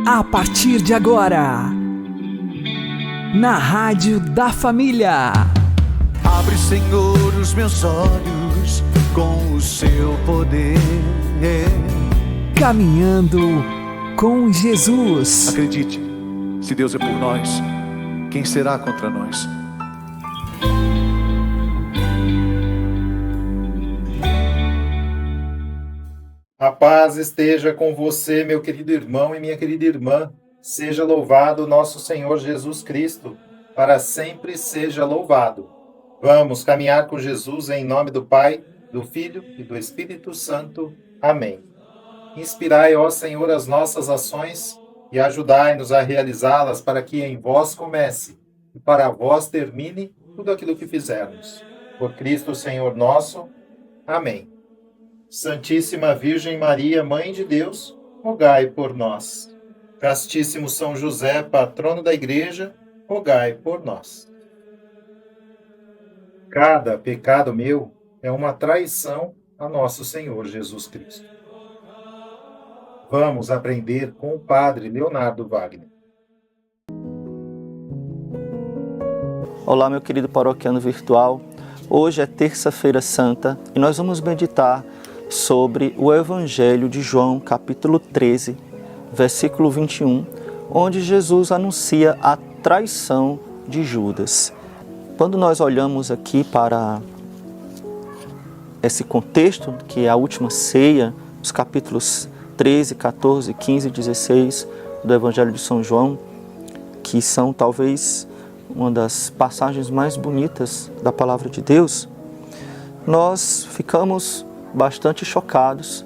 A partir de agora, na Rádio da Família. Abre, Senhor, os meus olhos com o seu poder. Caminhando com Jesus. Acredite, se Deus é por nós, quem será contra nós? A paz esteja com você, meu querido irmão e minha querida irmã. Seja louvado nosso Senhor Jesus Cristo, para sempre seja louvado. Vamos caminhar com Jesus em nome do Pai, do Filho e do Espírito Santo. Amém. Inspirai, ó Senhor, as nossas ações e ajudai-nos a realizá-las para que em vós comece e para vós termine tudo aquilo que fizermos. Por Cristo, Senhor nosso. Amém. Santíssima Virgem Maria, Mãe de Deus, rogai por nós. Castíssimo São José, patrono da Igreja, rogai por nós. Cada pecado meu é uma traição a nosso Senhor Jesus Cristo. Vamos aprender com o Padre Leonardo Wagner. Olá, meu querido paroquiano virtual. Hoje é terça-feira santa e nós vamos meditar sobre o Evangelho de João, capítulo 13, versículo 21, onde Jesus anuncia a traição de Judas. Quando nós olhamos aqui para esse contexto, que é a última ceia, os capítulos 13, 14, 15 e 16 do Evangelho de São João, que são talvez uma das passagens mais bonitas da Palavra de Deus, nós ficamos bastante chocados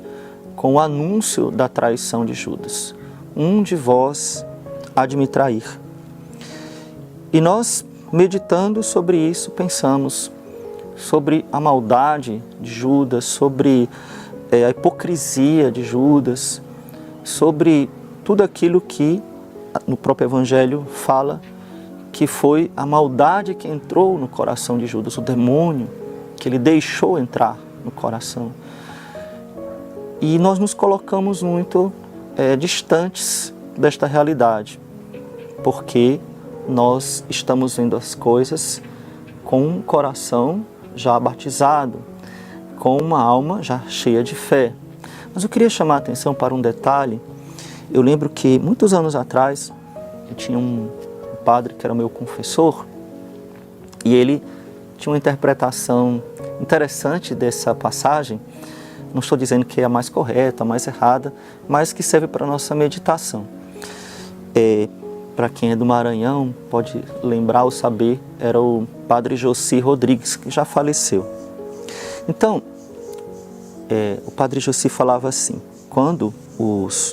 com o anúncio da traição de Judas. Um de vós há de me trair. E nós, meditando sobre isso, pensamos sobre a maldade de Judas, sobre a hipocrisia de Judas, sobre tudo aquilo que no próprio Evangelho fala que foi a maldade que entrou no coração de Judas, o demônio que ele deixou entrar no coração. E nós nos colocamos muito distantes desta realidade, porque nós estamos vendo as coisas com um coração já batizado, com uma alma já cheia de fé. Mas eu queria chamar a atenção para um detalhe. Eu lembro que muitos anos atrás eu tinha um padre que era meu confessor e ele tinha uma interpretação interessante dessa passagem. Não estou dizendo que é a mais correta, a mais errada, mas que serve para a nossa meditação. Para quem é do Maranhão, pode lembrar ou saber, era o padre Joci Rodrigues, que já faleceu. Então, o padre Joci falava assim, quando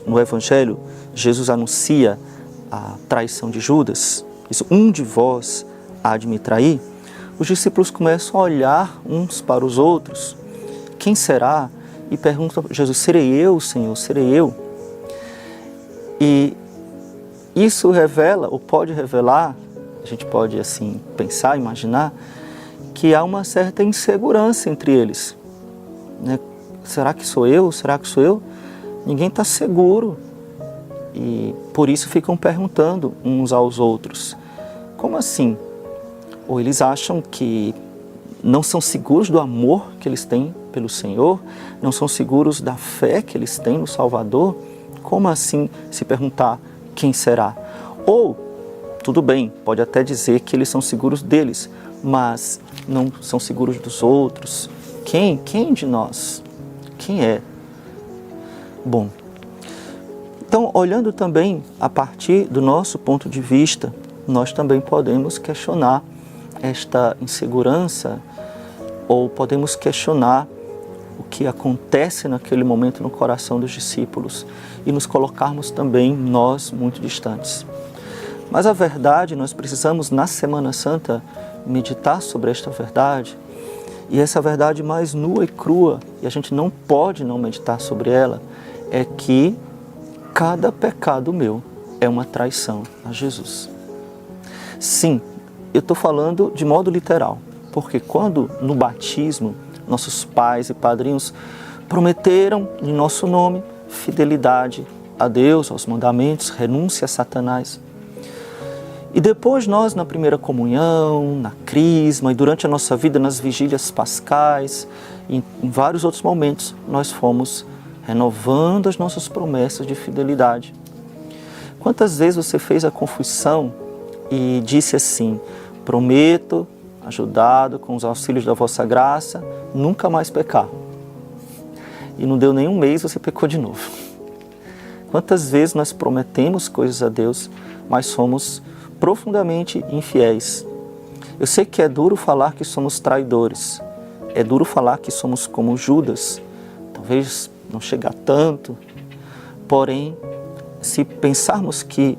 no Evangelho Jesus anuncia a traição de Judas, isso, um de vós há de me trair, os discípulos começam a olhar uns para os outros, quem será? E perguntam a Jesus, serei eu, Senhor, serei eu? E isso revela, ou pode revelar, a gente pode assim pensar, imaginar, que há uma certa insegurança entre eles. Né? Será que sou eu? Será que sou eu? Ninguém está seguro. E por isso ficam perguntando uns aos outros, como assim? Ou eles acham que não são seguros do amor que eles têm pelo Senhor, não são seguros da fé que eles têm no Salvador? Como assim se perguntar quem será? Ou, tudo bem, pode até dizer que eles são seguros deles, mas não são seguros dos outros. Quem de nós? Quem é? Bom, então, olhando também a partir do nosso ponto de vista, nós também podemos questionar esta insegurança ou podemos questionar o que acontece naquele momento no coração dos discípulos e nos colocarmos também nós muito distantes. Mas a verdade, nós precisamos na Semana Santa meditar sobre esta verdade e essa verdade mais nua e crua, e a gente não pode não meditar sobre ela, é que cada pecado meu é uma traição a Jesus. Sim, eu estou falando de modo literal, porque quando no batismo nossos pais e padrinhos prometeram em nosso nome fidelidade a Deus, aos mandamentos, renúncia a Satanás. E depois nós, na primeira comunhão, na crisma e durante a nossa vida, nas vigílias pascais, em vários outros momentos, nós fomos renovando as nossas promessas de fidelidade. Quantas vezes você fez a confissão e disse assim: prometo, ajudado com os auxílios da vossa graça, nunca mais pecar. E não deu nem um mês, você pecou de novo. Quantas vezes nós prometemos coisas a Deus, mas somos profundamente infiéis. Eu sei que é duro falar que somos traidores, é duro falar que somos como Judas, talvez não chegar tanto, porém, se pensarmos que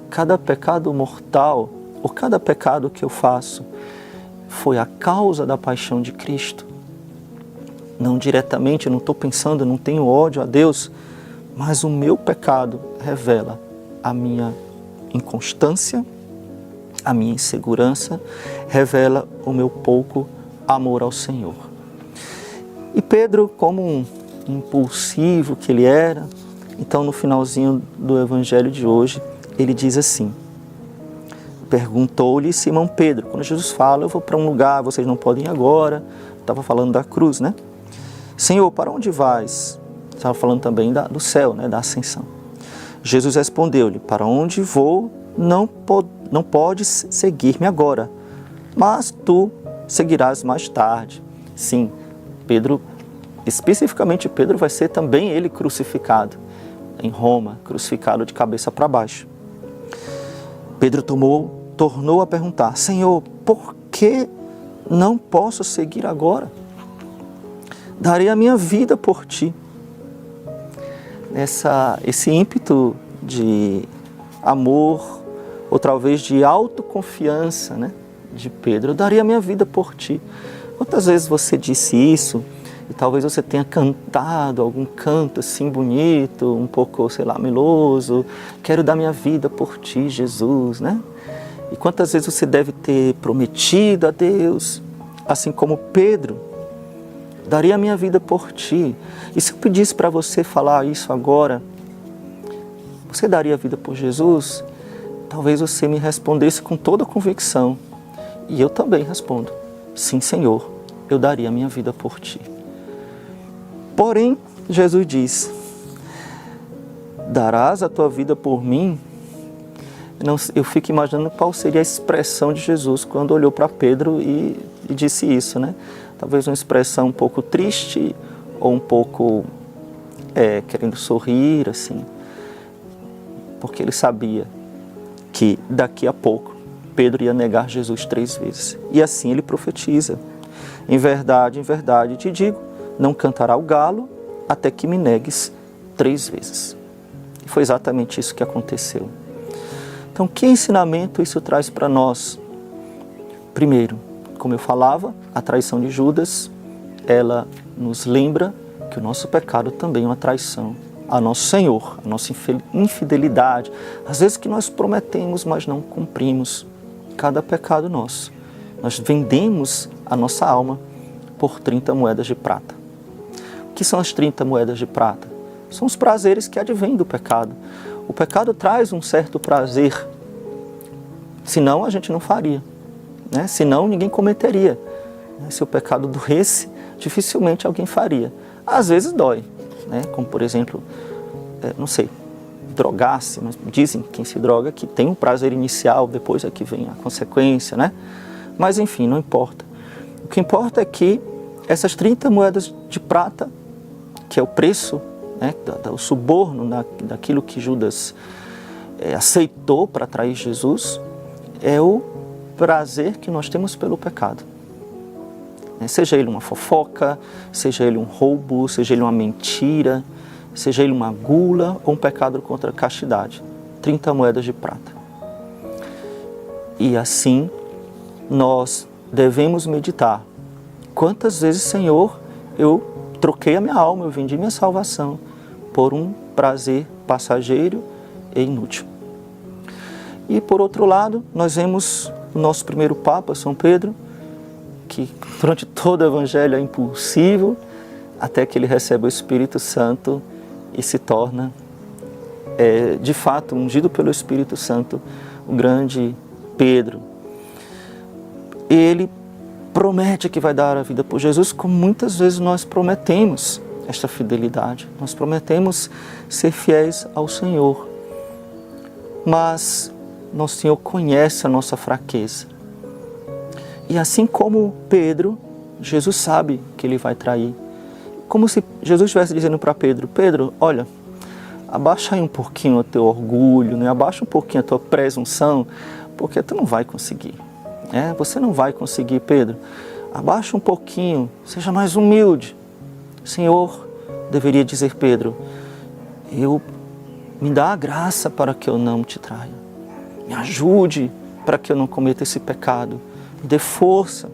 cada pecado mortal, ou cada pecado que eu faço, foi a causa da paixão de Cristo, não diretamente, eu não estou pensando, não tenho ódio a Deus, mas o meu pecado revela a minha inconstância, a minha insegurança, revela o meu pouco amor ao Senhor. E Pedro, como um impulsivo que ele era, então no finalzinho do evangelho de hoje, ele diz assim: perguntou-lhe Simão Pedro, quando Jesus fala, eu vou para um lugar, vocês não podem ir agora, estava falando da cruz, né? Senhor, para onde vais? Estava falando também do céu, né? Da ascensão. Jesus respondeu-lhe, para onde vou, não podes seguir-me agora, mas tu seguirás mais tarde. Sim, Pedro, especificamente Pedro, vai ser também ele crucificado em Roma, crucificado de cabeça para baixo. Pedro tornou a perguntar, Senhor, por que não posso seguir agora? Darei a minha vida por ti. Esse ímpeto de amor, ou talvez de autoconfiança, né, de Pedro, eu daria a minha vida por ti. Quantas vezes você disse isso e talvez você tenha cantado algum canto assim bonito, um pouco, sei lá, meloso, quero dar minha vida por ti, Jesus, né? E quantas vezes você deve ter prometido a Deus, assim como Pedro, daria a minha vida por ti. E se eu pedisse para você falar isso agora, você daria a vida por Jesus? Talvez você me respondesse com toda a convicção. E eu também respondo, sim, Senhor, eu daria a minha vida por ti. Porém, Jesus diz, darás a tua vida por mim? Eu fico imaginando qual seria a expressão de Jesus quando olhou para Pedro e disse isso, né? Talvez uma expressão um pouco triste ou um pouco querendo sorrir, assim, porque ele sabia que daqui a pouco Pedro ia negar Jesus 3 vezes. E assim ele profetiza, em verdade, te digo, não cantará o galo até que me negues 3 vezes. E foi exatamente isso que aconteceu. Então, que ensinamento isso traz para nós? Primeiro, como eu falava, a traição de Judas, ela nos lembra que o nosso pecado também é uma traição a nosso Senhor, a nossa infidelidade, às vezes que nós prometemos, mas não cumprimos. Cada pecado nosso. Nós vendemos a nossa alma por 30 moedas de prata. O que são as 30 moedas de prata? São os prazeres que advêm do pecado. O pecado traz um certo prazer, senão a gente não faria, né? Senão ninguém cometeria. Se o pecado doesse, dificilmente alguém faria. Às vezes dói, né? Como por exemplo, não sei, drogar-se, mas dizem que quem se droga que tem um prazer inicial, depois é que vem a consequência, né? Mas enfim, não importa. O que importa é que essas 30 moedas de prata, que é o preço, né, o suborno daquilo que Judas aceitou para trair Jesus, é o prazer que nós temos pelo pecado. Seja ele uma fofoca, seja ele um roubo, seja ele uma mentira, seja ele uma gula ou um pecado contra a castidade. 30 moedas de prata. E assim nós devemos meditar. Quantas vezes, Senhor, eu troquei a minha alma, eu vendi minha salvação por um prazer passageiro e inútil. E por outro lado, nós vemos o nosso primeiro Papa, São Pedro, que durante todo o Evangelho é impulsivo, até que ele recebe o Espírito Santo e se torna de fato, ungido pelo Espírito Santo, o grande Pedro. Ele promete que vai dar a vida por Jesus, como muitas vezes nós prometemos esta fidelidade. Nós prometemos ser fiéis ao Senhor. Mas nosso Senhor conhece a nossa fraqueza. E assim como Pedro, Jesus sabe que ele vai trair. Como se Jesus estivesse dizendo para Pedro: Pedro, olha, abaixa aí um pouquinho o teu orgulho, né? Abaixa um pouquinho a tua presunção, porque tu não vai conseguir. Você não vai conseguir, Pedro. Abaixa um pouquinho, seja mais humilde. Senhor, deveria dizer Pedro, me dá a graça para que eu não te traia. Me ajude para que eu não cometa esse pecado. Me dê força.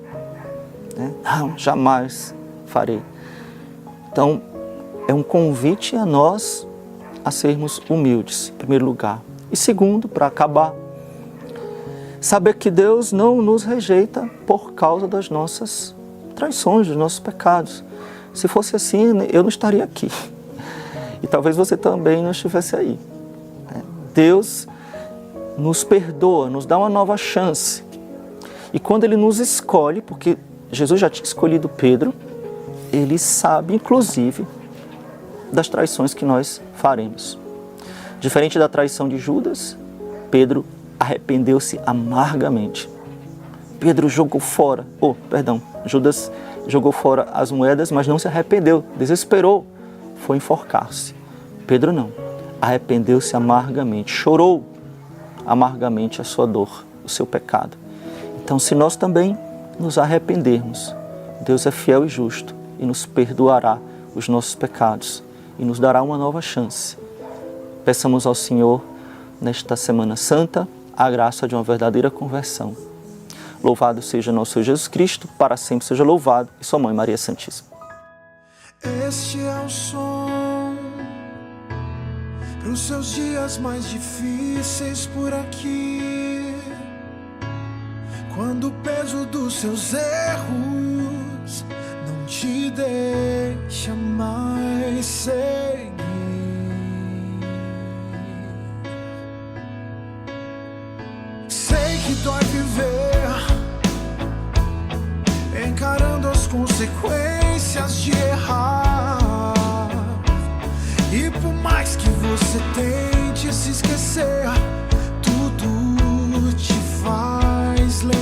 Não, jamais farei. Então, é um convite a nós a sermos humildes, em primeiro lugar. E segundo, para acabar, saber que Deus não nos rejeita por causa das nossas traições, dos nossos pecados. Se fosse assim, eu não estaria aqui. E talvez você também não estivesse aí. Deus nos perdoa, nos dá uma nova chance. E quando Ele nos escolhe, porque Jesus já tinha escolhido Pedro, Ele sabe, inclusive, das traições que nós faremos. Diferente da traição de Judas, Pedro arrependeu-se amargamente. Pedro jogou fora, Judas jogou fora as moedas, mas não se arrependeu, desesperou, foi enforcar-se. Pedro não, arrependeu-se amargamente, chorou amargamente a sua dor, o seu pecado. Então, se nós também nos arrependermos, Deus é fiel e justo e nos perdoará os nossos pecados e nos dará uma nova chance. Peçamos ao Senhor, nesta Semana Santa, a graça de uma verdadeira conversão. Louvado seja nosso Senhor Jesus Cristo, para sempre seja louvado, e sua Mãe Maria Santíssima. Este é o som para os seus dias mais difíceis por aqui, quando o peso dos seus erros não te deixa mais seguir. Sei que dói viver encarando as consequências de errar, e por mais que você tente se esquecer, tudo te faz lembrar.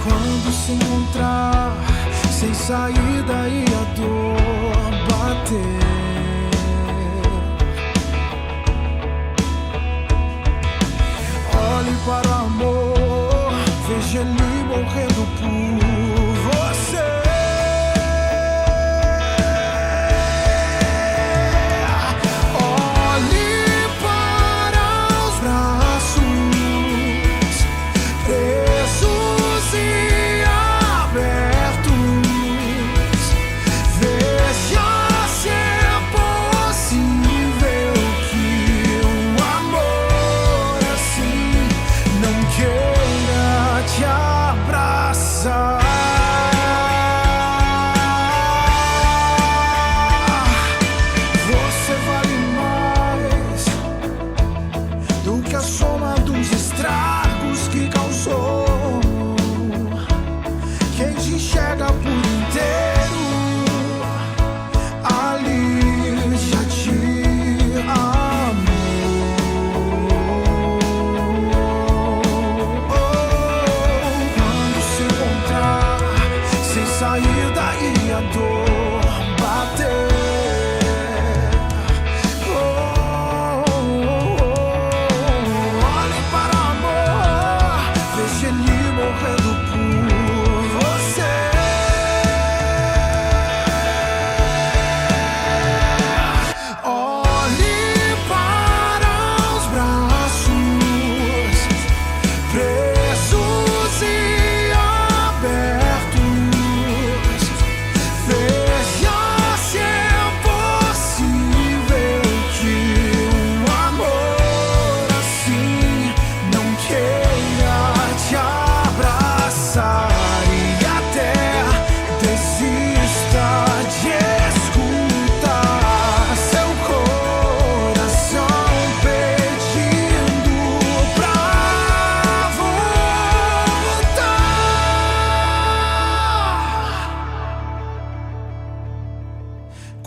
Quando se encontrar sem saída e a dor bater, olhe para o amor, veja ele morrendo por você. Olhe para os braços presos e abertos, veja se é possível que um amor assim não queira te abraçar.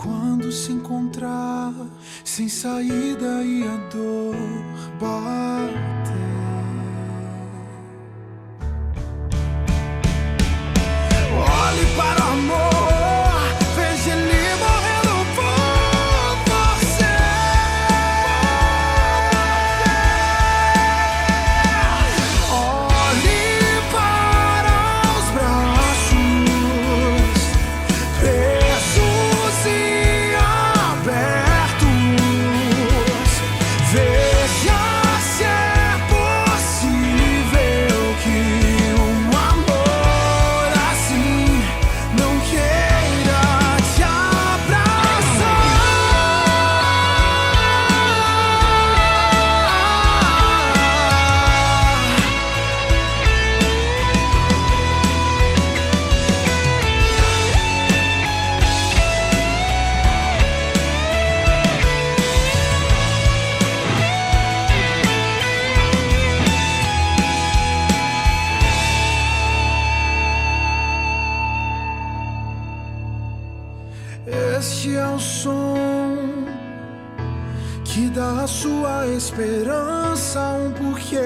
quando se encontrar sem saída e a dor bater. Olhe para o amor, veja ele morrendo por você. Olhe para os braços presos e abertos. Veja se é possível que um amor assim não queira te abraçar. Este é o som que dá a sua esperança um porquê.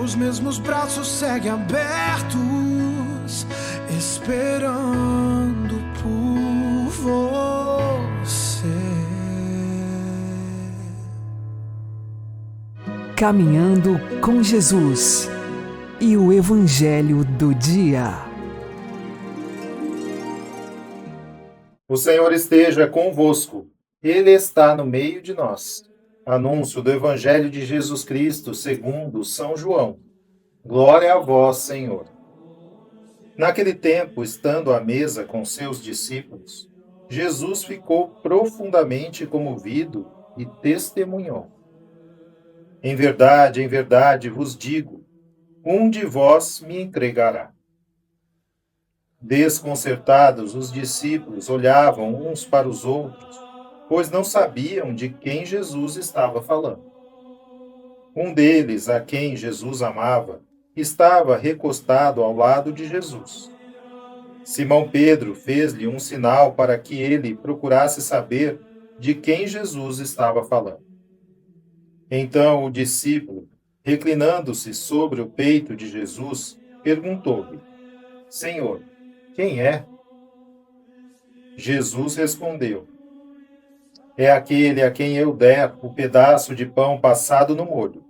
Os mesmos braços seguem abertos, esperando por você. Caminhando com Jesus e o Evangelho do Dia. O Senhor esteja convosco, Ele está no meio de nós. Anúncio do Evangelho de Jesus Cristo segundo São João. Glória a vós, Senhor. Naquele tempo, estando à mesa com seus discípulos, Jesus ficou profundamente comovido e testemunhou. Em verdade vos digo, um de vós me entregará. Desconcertados, os discípulos olhavam uns para os outros, pois não sabiam de quem Jesus estava falando. Um deles, a quem Jesus amava, estava recostado ao lado de Jesus. Simão Pedro fez-lhe um sinal para que ele procurasse saber de quem Jesus estava falando. Então o discípulo, reclinando-se sobre o peito de Jesus, perguntou-lhe: Senhor, quem é? Jesus respondeu: É aquele a quem eu der o pedaço de pão passado no molho.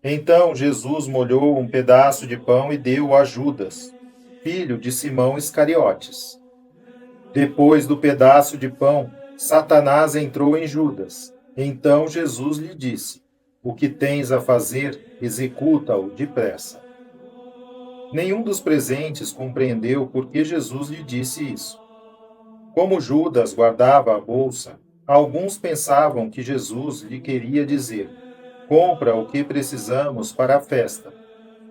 Então Jesus molhou um pedaço de pão e deu a Judas, filho de Simão Iscariotes. Depois do pedaço de pão, Satanás entrou em Judas. Então Jesus lhe disse: O que tens a fazer, executa-o depressa. Nenhum dos presentes compreendeu por que Jesus lhe disse isso. Como Judas guardava a bolsa, alguns pensavam que Jesus lhe queria dizer: compra o que precisamos para a festa,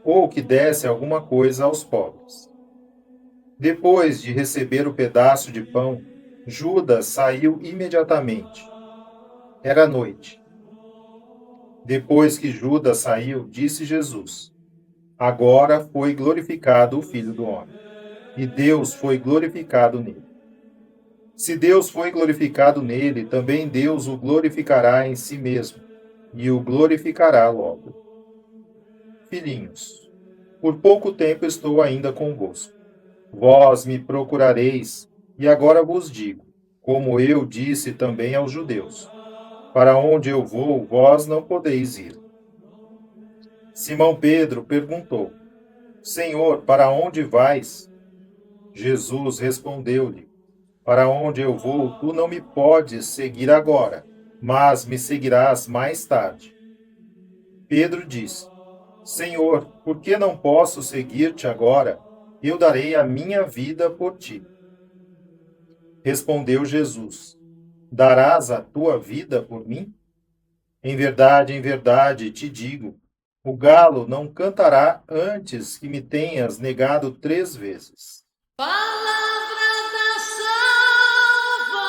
ou que desse alguma coisa aos pobres. Depois de receber o pedaço de pão, Judas saiu imediatamente. Era noite. Depois que Judas saiu, disse Jesus: Agora foi glorificado o Filho do Homem, e Deus foi glorificado nele. Se Deus foi glorificado nele, também Deus o glorificará em si mesmo, e o glorificará logo. Filhinhos, por pouco tempo estou ainda convosco. Vós me procurareis, e agora vos digo, como eu disse também aos judeus: para onde eu vou, vós não podeis ir. Simão Pedro perguntou: Senhor, para onde vais? Jesus respondeu-lhe: Para onde eu vou, tu não me podes seguir agora, mas me seguirás mais tarde. Pedro disse: Senhor, por que não posso seguir-te agora? Eu darei a minha vida por ti. Respondeu Jesus: Darás a tua vida por mim? Em verdade te digo, o galo não cantará antes que me tenhas negado 3 vezes. Palavra da salvação.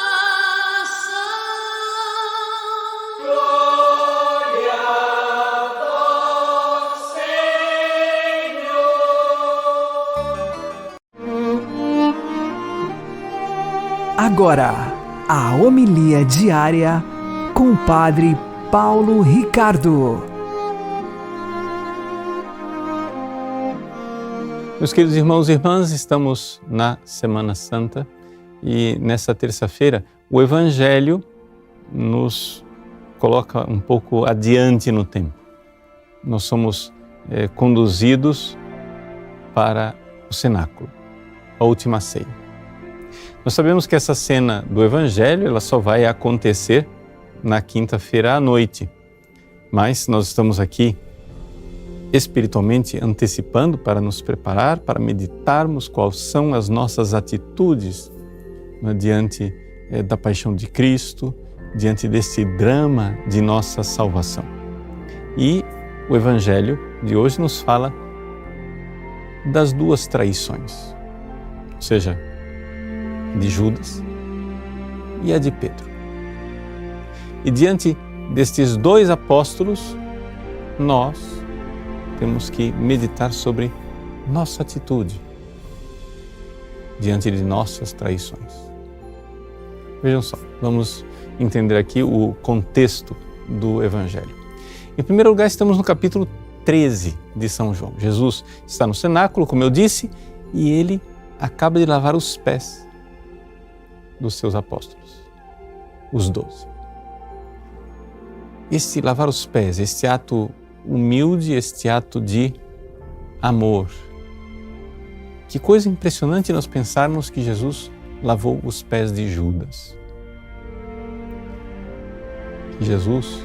Glória a vós, Senhor. agora a homilia diária com o Padre Paulo Ricardo. Meus queridos irmãos e irmãs, estamos na Semana Santa e nessa terça-feira o Evangelho nos coloca um pouco adiante no tempo. Nós somos conduzidos para o cenáculo, a última ceia. Nós sabemos que essa cena do Evangelho ela só vai acontecer na quinta-feira à noite, mas nós estamos aqui espiritualmente antecipando para nos preparar, para meditarmos quais são as nossas atitudes diante da paixão de Cristo, diante desse drama de nossa salvação. E o Evangelho de hoje nos fala das duas traições, ou seja, de Judas e a de Pedro. E diante destes dois apóstolos, nós temos que meditar sobre nossa atitude diante de nossas traições. Vejam só, vamos entender aqui o contexto do Evangelho. Em primeiro lugar, estamos no capítulo 13 de São João. Jesus está no cenáculo, como eu disse, e ele acaba de lavar os pés dos seus apóstolos, os 12. Este lavar os pés, este ato humilde, este ato de amor. Que coisa impressionante nós pensarmos que Jesus lavou os pés de Judas. Que Jesus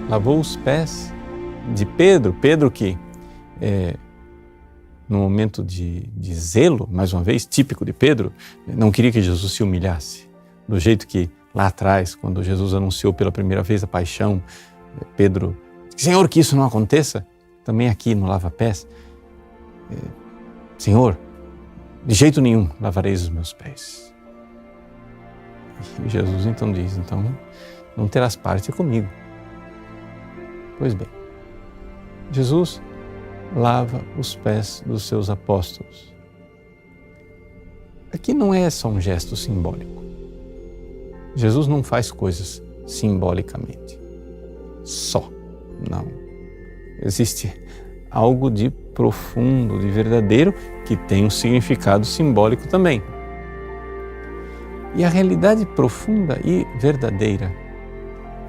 lavou os pés de Pedro, Pedro que no momento de zelo, mais uma vez, típico de Pedro, não queria que Jesus se humilhasse. Do jeito que lá atrás, quando Jesus anunciou pela primeira vez a paixão, Pedro disse: Senhor, que isso não aconteça. Também aqui no lava-pés, Senhor, de jeito nenhum lavareis os meus pés. E Jesus então diz: então não terás parte comigo. Pois bem, Jesus lava os pés dos seus apóstolos. Aqui não é só um gesto simbólico. Jesus não faz coisas simbolicamente. Só. Não. Existe algo de profundo, de verdadeiro, que tem um significado simbólico também. E a realidade profunda e verdadeira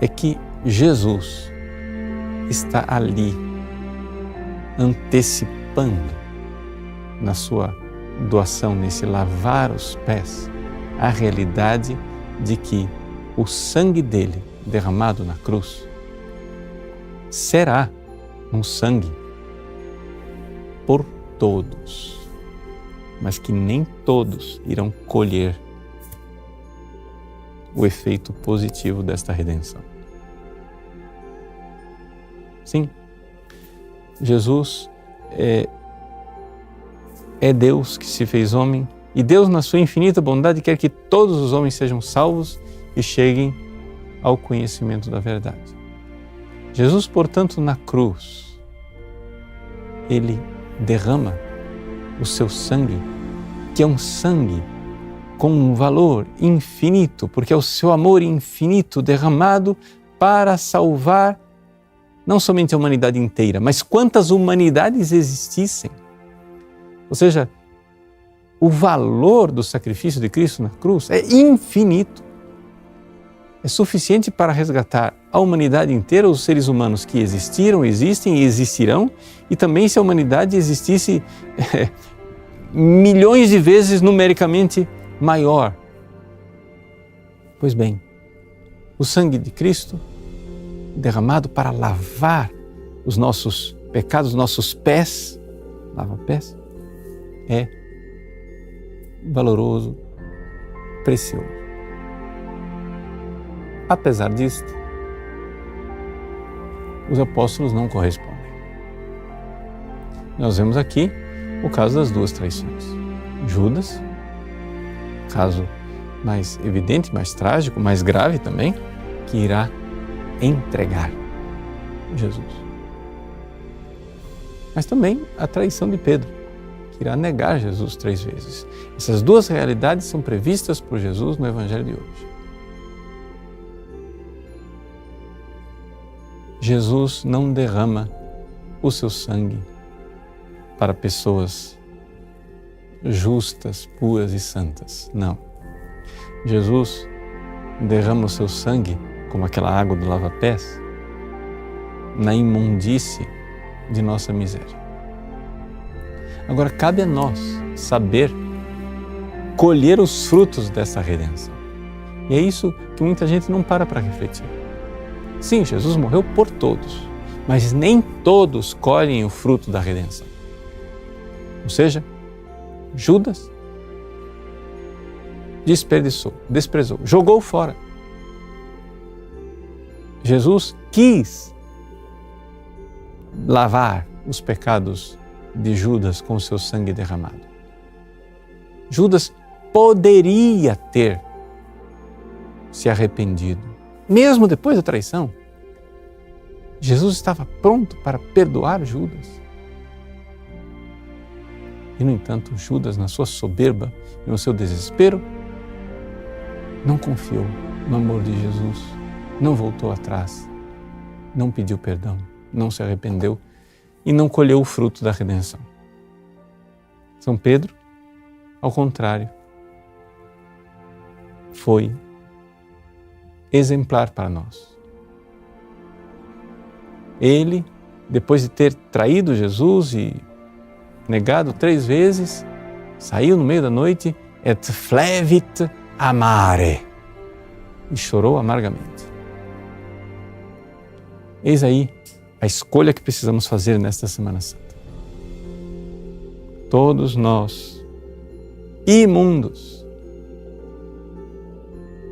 é que Jesus está ali, antecipando na sua doação, nesse lavar os pés, a realidade de que o sangue dele derramado na cruz será um sangue por todos, mas que nem todos irão colher o efeito positivo desta redenção. Sim, Jesus é Deus que se fez homem e Deus, na sua infinita bondade, quer que todos os homens sejam salvos e cheguem ao conhecimento da verdade. Jesus, portanto, na cruz, ele derrama o seu sangue, que é um sangue com um valor infinito, porque é o seu amor infinito derramado para salvar não somente a humanidade inteira, mas quantas humanidades existissem. Ou seja, o valor do sacrifício de Cristo na cruz é infinito. É suficiente para resgatar a humanidade inteira, os seres humanos que existiram, existem e existirão, e também se a humanidade existisse milhões de vezes numericamente maior. Pois bem, o sangue de Cristo derramado para lavar os nossos pecados, os nossos pés, lava-pés, é valoroso, precioso. Apesar disto, os apóstolos não correspondem. Nós vemos aqui o caso das duas traições. Judas, caso mais evidente, mais trágico, mais grave também, que irá entregar Jesus. Mas também a traição de Pedro, que irá negar Jesus 3 vezes. Essas duas realidades são previstas por Jesus no Evangelho de hoje. Jesus não derrama o seu sangue para pessoas justas, puras e santas. Não. Jesus derrama o seu sangue, como aquela água do lava-pés, na imundície de nossa miséria. Agora, cabe a nós saber colher os frutos dessa redenção. E é isso que muita gente não para refletir. Sim, Jesus morreu por todos, mas nem todos colhem o fruto da redenção. Ou seja, Judas desperdiçou, desprezou, jogou fora. Jesus quis lavar os pecados de Judas com o seu sangue derramado. Judas poderia ter se arrependido, mesmo depois da traição. Jesus estava pronto para perdoar Judas. E, no entanto, Judas, na sua soberba e no seu desespero, não confiou no amor de Jesus, não voltou atrás, não pediu perdão, não se arrependeu e não colheu o fruto da redenção. São Pedro, ao contrário, foi exemplar para nós. Ele, depois de ter traído Jesus e negado 3 vezes, saiu no meio da noite et flevit amare e chorou amargamente. Eis aí a escolha que precisamos fazer nesta Semana Santa. Todos nós, imundos,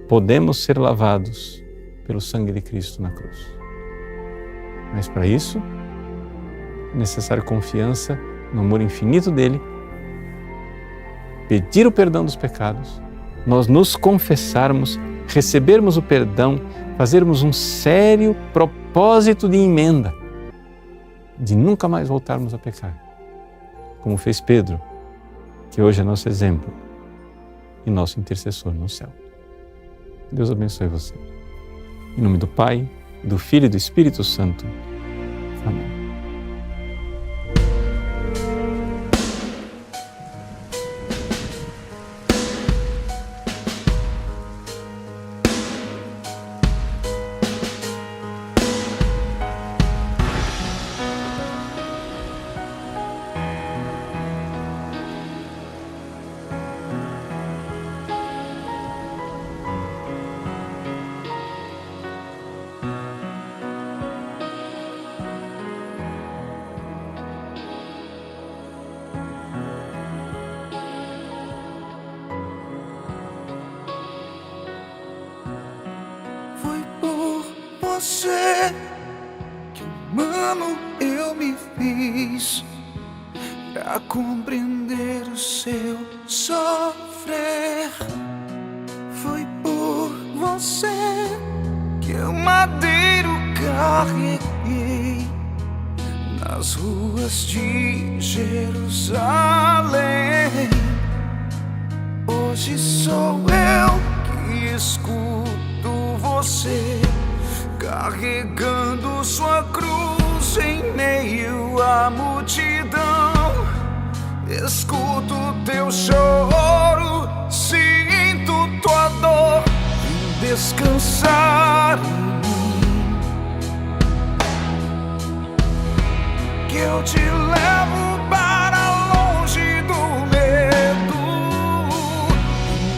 podemos ser lavados pelo sangue de Cristo na cruz. Mas para isso, é necessário confiança no amor infinito dele, pedir o perdão dos pecados, nós nos confessarmos, recebermos o perdão, fazermos um sério propósito de emenda, de nunca mais voltarmos a pecar, como fez Pedro, que hoje é nosso exemplo e nosso intercessor no céu. Deus abençoe você. Em nome do Pai, do Filho e do Espírito Santo. Amém. Você que humano eu me fiz pra compreender o seu sofrer. Foi por você que eu madeiro carreguei nas ruas de Jerusalém. Hoje sou eu que escuto você carregando sua cruz em meio à multidão. Escuto teu choro, sinto tua dor, vim descansar em mim. Que eu te levo para longe do medo,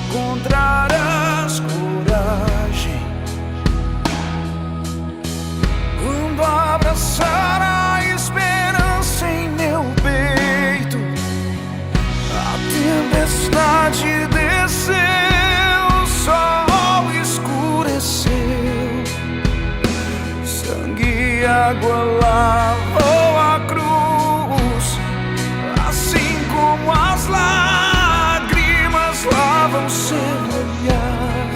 encontrarás coragem quando abraçar a esperança em meu peito. A tempestade desceu, o sol escureceu, sangue e água lavou a cruz, assim como as lágrimas lavam seu olhar.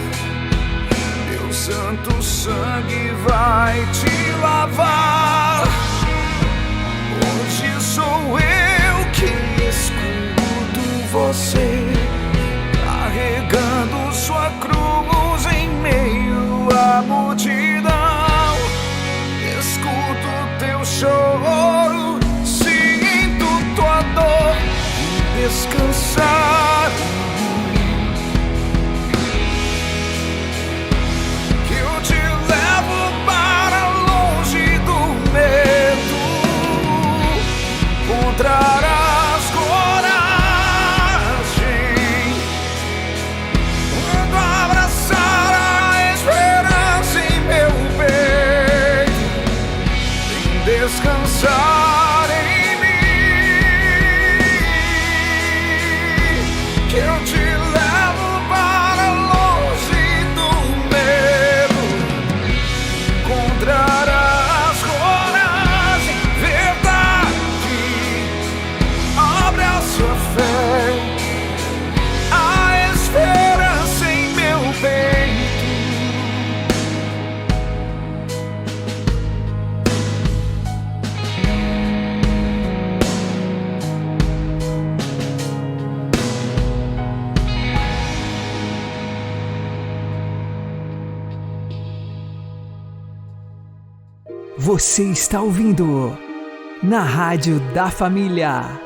Meu santo sangue vai te lavar. Hoje sou eu que escuto você, carregando sua cruz em meio à multidão. Escuto teu choro, sinto tua dor e descansar. Que eu te levo para longe do medo, encontrarás coragem quando abraçar a esperança em meu peito, em descansar em mim. Que eu te levo para longe do medo, encontrarás coragem, verdade. Abre a sua fé, a esperança em meu peito. Você está ouvindo na Rádio da Família.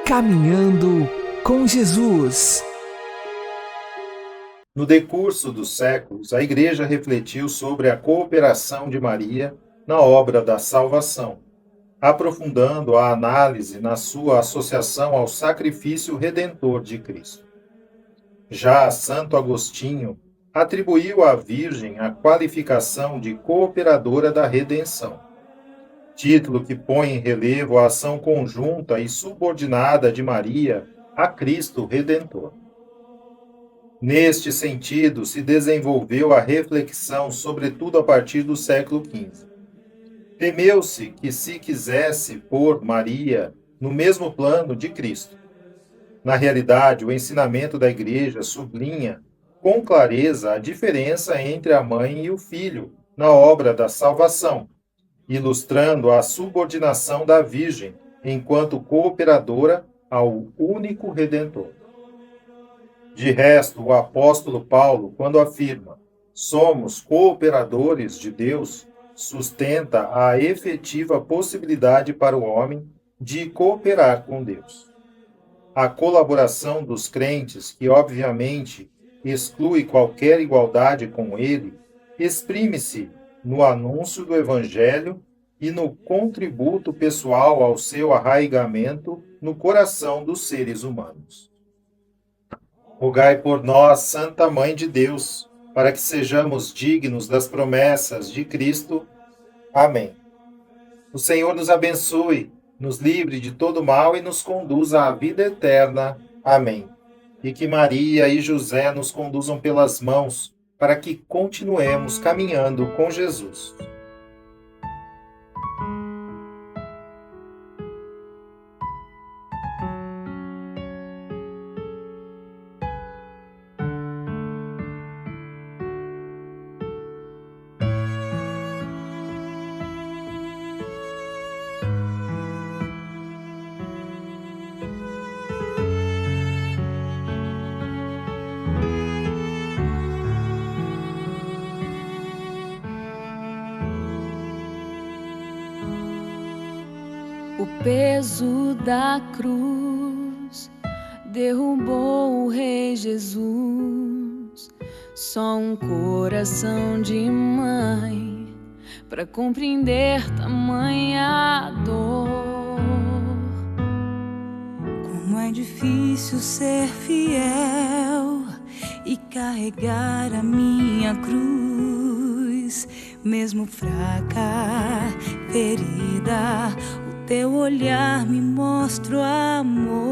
Caminhando com Jesus. No decurso dos séculos, a Igreja refletiu sobre a cooperação de Maria na obra da salvação, aprofundando a análise na sua associação ao sacrifício redentor de Cristo. Já Santo Agostinho atribuiu à Virgem a qualificação de cooperadora da redenção, título que põe em relevo a ação conjunta e subordinada de Maria a Cristo Redentor. Neste sentido, se desenvolveu a reflexão, sobretudo a partir do século XV. Temeu-se que se quisesse pôr Maria no mesmo plano de Cristo. Na realidade, o ensinamento da Igreja sublinha com clareza a diferença entre a mãe e o filho na obra da salvação, ilustrando a subordinação da Virgem enquanto cooperadora ao único Redentor. De resto, o apóstolo Paulo, quando afirma "somos cooperadores de Deus", sustenta a efetiva possibilidade para o homem de cooperar com Deus. A colaboração dos crentes, que obviamente exclui qualquer igualdade com ele, exprime-se no anúncio do Evangelho e no contributo pessoal ao seu arraigamento no coração dos seres humanos. Rogai por nós, Santa Mãe de Deus, para que sejamos dignos das promessas de Cristo. Amém. O Senhor nos abençoe, nos livre de todo mal e nos conduza à vida eterna. Amém. E que Maria e José nos conduzam pelas mãos, para que continuemos caminhando com Jesus. O peso da cruz derrubou o Rei Jesus. Só um coração de mãe para compreender tamanha dor. Como é difícil ser fiel e carregar a minha cruz, mesmo fraca, ferida. Teu olhar me mostra o amor.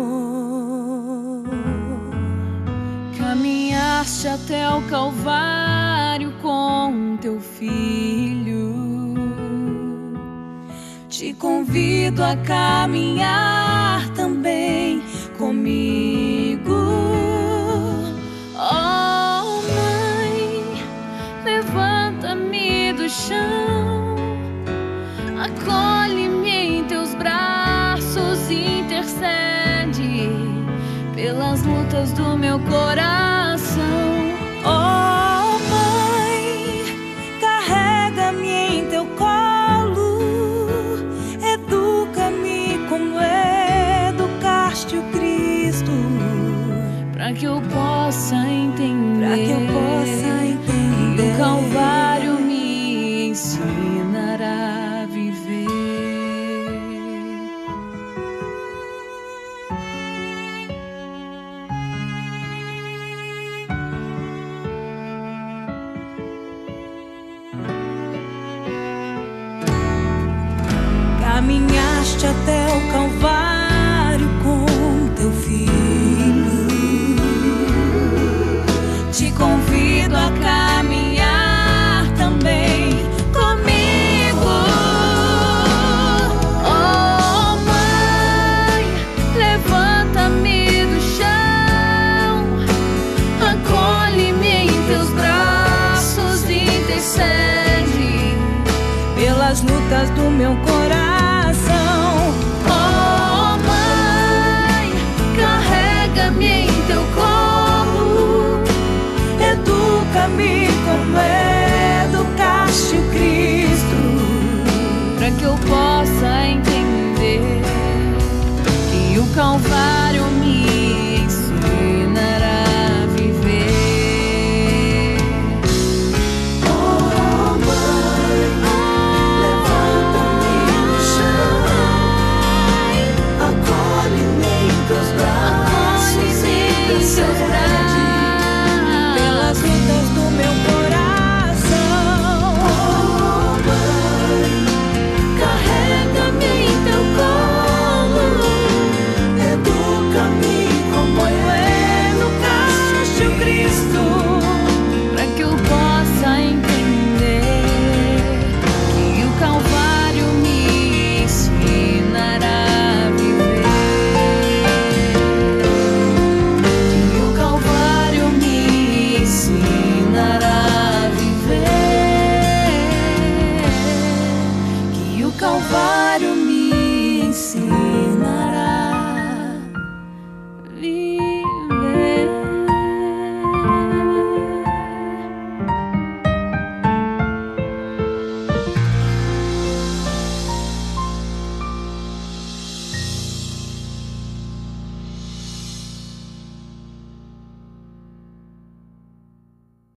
Caminhaste até o Calvário com teu filho. Te convido a caminhar também comigo. Oh, Mãe, levanta-me do chão, acolhe-me em teus braços, intercede coração. Oh, Mãe, carrega-me em teu colo, educa-me como educaste o Cristo, Pra que eu possa entender, pra que eu possa entender. do Calvário me ensinará a viver. Caminhaste até o Calvário com teu filho. Te convido a caminhar também comigo. Oh, Mãe, levanta-me do chão, acolhe-me em teus braços, intercede Pelas lutas do meu coração.